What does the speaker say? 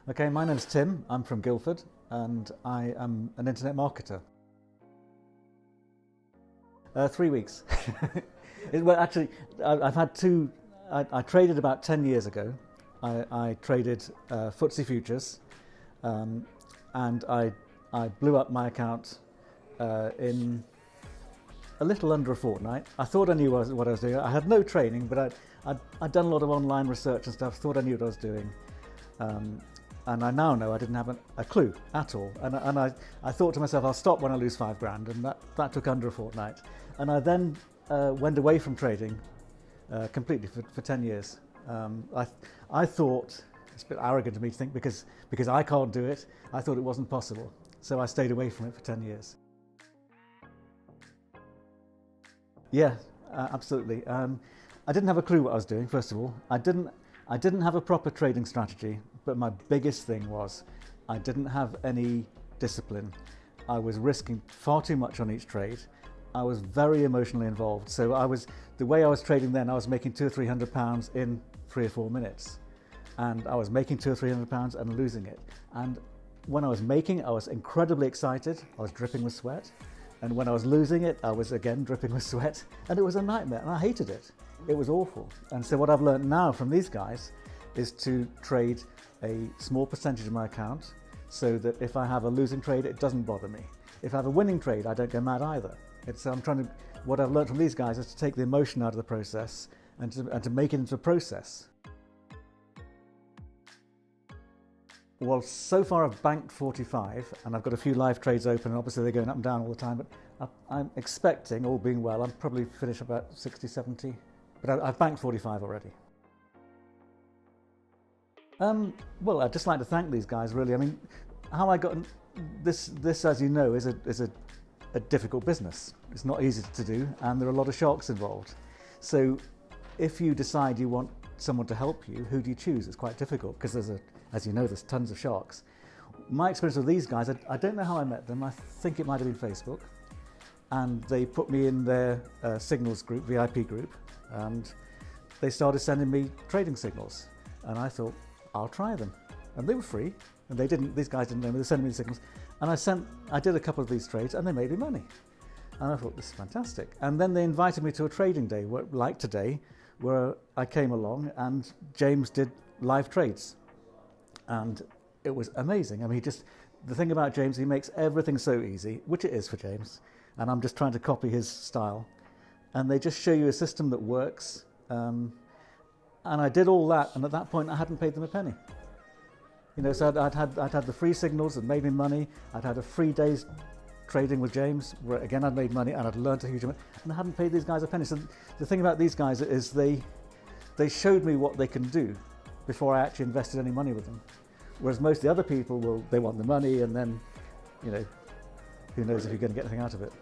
Okay, my name's Tim, I'm from Guildford, and I am an internet marketer. 3 weeks. Well, actually, I've had two. I traded about 10 years ago. I traded FTSE futures, and I blew up my account in a little under a fortnight. I thought I knew what I was doing. I had no training, but I'd done a lot of online research and stuff, thought I knew what I was doing. And I now know I didn't have a clue at all. And I thought to myself, I'll stop when I lose £5,000, and that took under a fortnight. And I then went away from trading completely for 10 years. I thought, it's a bit arrogant of me to think, because I can't do it, I thought it wasn't possible. So I stayed away from it for 10 years. Yeah, absolutely. I didn't have a clue what I was doing, first of all. I didn't have a proper trading strategy, but my biggest thing was I didn't have any discipline. I was risking far too much on each trade. I was very emotionally involved. So the way I was trading then, I was making £200 or £300 in 3 or 4 minutes. And I was making £200 or £300 and losing it. And when I was making, I was incredibly excited. I was dripping with sweat. And when I was losing it, I was again dripping with sweat. And it was a nightmare, and I hated it. It was awful. And so what I've learned now from these guys is to trade a small percentage of my account, so that if I have a losing trade, it doesn't bother me. If I have a winning trade, I don't go mad either. What I've learned from these guys is to take the emotion out of the process and to make it into a process. Well, so far I've banked 45, and I've got a few live trades open, and obviously they're going up and down all the time, but I'm expecting, all being well, I'll probably finish about 60, 70, but I've banked 45 already. Well, I'd just like to thank these guys, really. I mean, how I got this, as you know, is a difficult business. It's not easy to do, and there are a lot of sharks involved. So if you decide you want someone to help you, who do you choose? It's quite difficult, because as you know, there's tons of sharks. My experience with these guys, I don't know how I met them. I think it might have been Facebook, and they put me in their signals group, VIP group, and they started sending me trading signals, and I thought, I'll try them. And they were free, and these guys didn't know me, they sent me the signals. And I did a couple of these trades, and they made me money. And I thought, this is fantastic. And then they invited me to a trading day, like today, where I came along, and James did live trades. And it was amazing. I mean, the thing about James, he makes everything so easy, which it is for James. And I'm just trying to copy his style. And they just show you a system that works. And I did all that, and at that point I hadn't paid them a penny. You know, so I'd had the free signals that made me money. I'd had a free day's trading with James, where again I'd made money, and I'd learned a huge amount, and I hadn't paid these guys a penny. So the thing about these guys is they showed me what they can do before I actually invested any money with them. Whereas most of the other people, they want the money, and then, you know, who knows if you're going to get anything out of it.